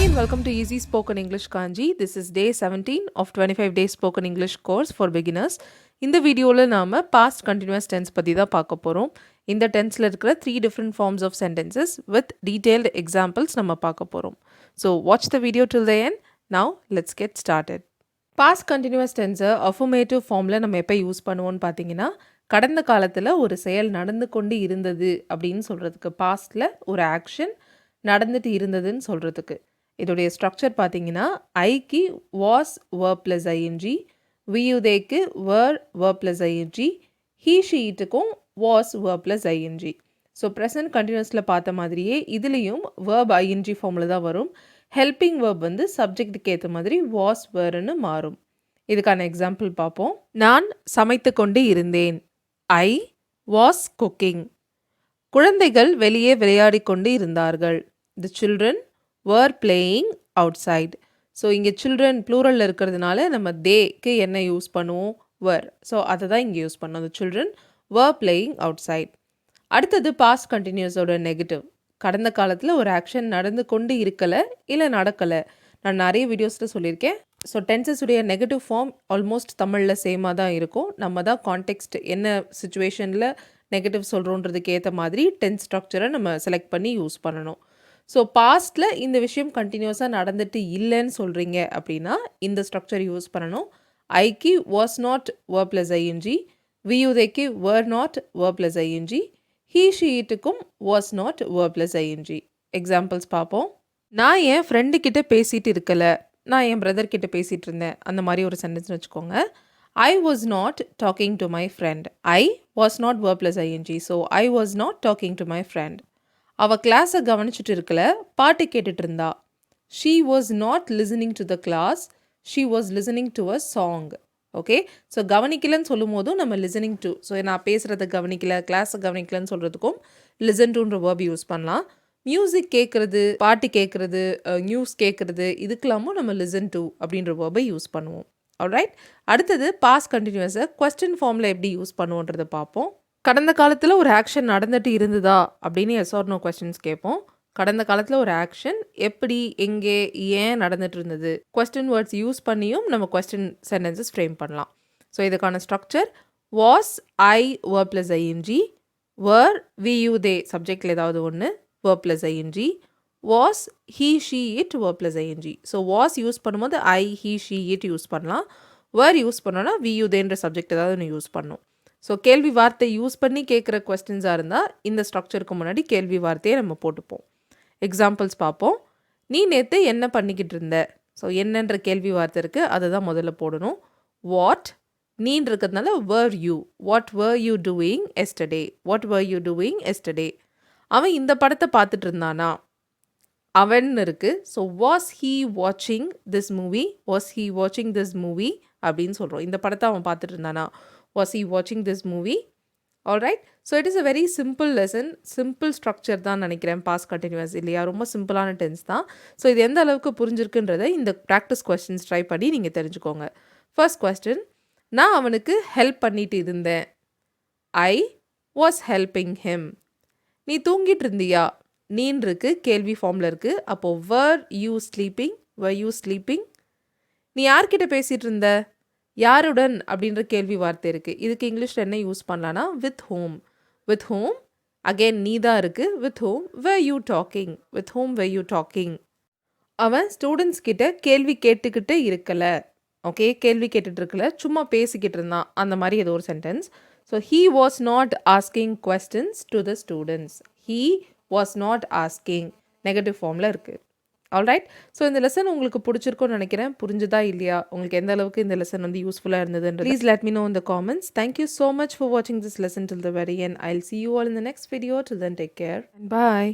and welcome to Easy Spoken English Kanchi. This is day 17 of 25 days spoken English course for beginners. இந்த வீடியோல நாம past continuous tense பத்தி தான் பார்க்க போறோம். இந்த டென்ஸ்ல இருக்கிற 3 different forms of sentences with detailed examples நம்ம பார்க்க போறோம். So watch the video till the end. Now let's get started. Past continuous tense affirmative formல நம்ம எப்ப யூஸ் பண்ணுவோம்னு பாத்தீங்கன்னா கடந்த காலத்துல ஒரு செயல் நடந்து கொண்டு இருந்தது அப்படின்னு சொல்றதுக்கு pastல ஒரு action நடந்துட்டு இருந்ததுன்னு சொல்றதுக்கு. இதோடைய ஸ்ட்ரக்சர் பார்த்தீங்கன்னா ஐக்கு வாஸ் verb plus ing, வியுதேக்கு were verb plus ing, he she ituக்கும் was verb plus ing. So present கண்டினியூஸில் பார்த்த மாதிரியே இதுலேயும் verb ing ஃபார்மில் தான் வரும். ஹெல்பிங் verb வந்து சப்ஜெக்ட்டுக்கு ஏற்ற மாதிரி was wereன்னு மாறும். இதுக்கான எக்ஸாம்பிள் பார்ப்போம். நான் சமைத்து கொண்டு இருந்தேன். I was cooking. குழந்தைகள் வெளியே விளையாடி கொண்டு இருந்தார்கள். The children were playing outside. So இங்கே சில்ட்ரன் ப்ளூரலில் இருக்கிறதுனால நம்ம தேக்கு என்ன யூஸ் பண்ணுவோம் were. ஸோ அதை தான் இங்கே யூஸ் பண்ணோம். The children were playing outside. அடுத்தது பாஸ்ட் கண்டினியூஸோட நெகட்டிவ். கடந்த காலத்தில் ஒரு ஆக்ஷன் நடந்து கொண்டு இருக்கலை இல்லை நடக்கலை. நான் நிறைய வீடியோஸில் சொல்லியிருக்கேன். ஸோ டென்சஸுடைய நெகட்டிவ் ஃபார்ம் ஆல்மோஸ்ட் தமிழில் சேமாக தான் இருக்கும். நம்ம தான் கான்டெக்ஸ்ட் என்ன சுச்சுவேஷனில் நெகட்டிவ் சொல்கிறோன்றதுக்கு ஏற்ற மாதிரி டென்ஸ் ஸ்ட்ரக்சரை நம்ம செலக்ட் பண்ணி யூஸ் பண்ணணும். ஸோ பாஸ்ட்டில் இந்த விஷயம் கண்டினியூஸாக நடந்துட்டு இல்லைன்னு சொல்கிறீங்க அப்படின்னா இந்த ஸ்ட்ரக்சர் யூஸ் பண்ணணும். ஐக்கு was not verb plus ing, வியுதைக்கு were not verb plus ing, he she ituக்கும் was not verb plus ing. Examples பார்ப்போம். நான் என் ஃப்ரெண்டு கிட்ட பேசிகிட்டு இருக்கலை, நான் என் பிரதர் கிட்ட பேசிகிட்டு இருந்தேன், அந்த மாதிரி ஒரு சென்டென்ஸ் வச்சுக்கோங்க. I was not talking to my friend. I was not verb plus ing. So I was not talking to my friend. அவள் கிளாஸை கவனிச்சுட்டு இருக்கல, பாட்டு கேட்டுட்டு இருந்தா. She was not listening to the class. She was listening to a song. Okay, so கவனிக்கலன்னு சொல்லும் போதும் நம்ம லிசனிங் டு, ஸோ நான் பேசுகிறத கவனிக்கல, கிளாஸை கவனிக்கலன்னு சொல்கிறதுக்கும் லிசன் டுன்ற வேர்ப் யூஸ் பண்ணலாம். மியூசிக் கேட்குறது, பாட்டு கேட்குறது, நியூஸ் கேட்குறது, இதுக்கெல்லாமும் நம்ம லிசன் டு அப்படின்ற வேர்பை யூஸ் பண்ணுவோம். ஆல்ரைட், அடுத்தது பாஸ்ட் கண்டினியூஸை கொஸ்டின் ஃபார்மில் எப்படி யூஸ் பண்ணுவோன்றதை பார்ப்போம். கடந்த காலத்தில் ஒரு ஆக்ஷன் நடந்துட்டு இருந்ததா அப்படின்னு எஸ் ஆர் நோ கொஸ்டின்ஸ் கேட்போம். கடந்த காலத்தில் ஒரு ஆக்ஷன் எப்படி, எங்கே, ஏன் நடந்துட்டு இருந்தது, கொஸ்டின் வேர்ட்ஸ் யூஸ் பண்ணியும் நம்ம கொஸ்டின் சென்டென்சஸ் ஃப்ரேம் பண்ணலாம். ஸோ இதுக்கான structure was I verb plus ing, were we you they சப்ஜெக்டில் ஏதாவது ஒன்று verb plus ing, was he she it verb plus ing. So was use பண்ணும்போது ஐ he she it யூஸ் பண்ணலாம். were use பண்ணோன்னா we you theyன்ற subject ஏதாவது ஒன்று use பண்ணணும். So கேள்வி வார்த்தை யூஸ் பண்ணி கேட்குற கொஸ்டின்ஸாக இருந்தால் இந்த ஸ்ட்ரக்சருக்கு முன்னாடி கேள்வி வார்த்தையை நம்ம போட்டுப்போம். எக்ஸாம்பிள்ஸ் பார்ப்போம். நீ நேற்று என்ன பண்ணிக்கிட்டு இருந்த? ஸோ என்னன்ற கேள்வி வார்த்தை இருக்குது, அதை தான் முதல்ல போடணும். வாட் நீன்னு இருக்கிறதுனால were you. What were you doing yesterday? What were you doing yesterday? அவன் இந்த படத்தை பார்த்துட்டு இருந்தானா? அவன் இருக்குது. So was he watching this movie? Was he watching this movie அப்படின்னு சொல்கிறோம். இந்த படத்தை அவன் பார்த்துட்டு இருந்தானா? Was he watching this movie? Alright, so it is a very simple lesson. Simple structure தான் நினைக்கிறேன் பாஸ்ட் கண்டினியூஸ் இல்லையா? ரொம்ப சிம்பிளான டென்ஸ் தான். ஸோ இது எந்த அளவுக்கு புரிஞ்சிருக்குன்றதை இந்த ப்ராக்டிஸ் கொஸ்டின்ஸ் ட்ரை பண்ணி நீங்கள் தெரிஞ்சுக்கோங்க. ஃபர்ஸ்ட் கொஸ்டின், நான் அவனுக்கு ஹெல்ப் பண்ணிட்டு இருந்தேன். I was helping him. நீ தூங்கிட்டு இருந்தியா? நீன் இருக்கு, கேள்வி ஃபார்மில் இருக்குது. அப்போது were you sleeping? were you sleeping? நீ யார்கிட்ட பேசிகிட்டு இருந்த? யாருடன் அப்படின்ற கேள்வி வார்த்தை இருக்குது. இதுக்கு இங்கிலீஷில் என்ன யூஸ் பண்ணலான்னா with home. With home again நீ தான் இருக்குது. With home were you talking? With home were you talking? அவன் ஸ்டூடெண்ட்ஸ் கிட்ட கேள்வி கேட்டுக்கிட்டு இருக்கலை. ஓகே, கேள்வி கேட்டுட்டு இருக்கல, சும்மா பேசிக்கிட்டு இருந்தான், அந்த மாதிரி ஏதோ ஒரு sentence. So he was not asking questions to the students. he was not asking negative ஃபார்மில் இருக்குது. ஆல்ரைட், ஸோ இந்த லெசன் உங்களுக்கு பிடிச்சிருக்கும்னு நினைக்கிறேன். புரிஞ்சுதா இல்லையா? உங்களுக்கு எந்த அளவுக்கு இந்த லெசன் வந்து யூஸ்ஃபுல்லாக இருந்ததுன்றது please let me know in the comments. Thank you so much for வாட்சிங் this lesson till the very end. I will see you all in the next video. Till then, take care and bye.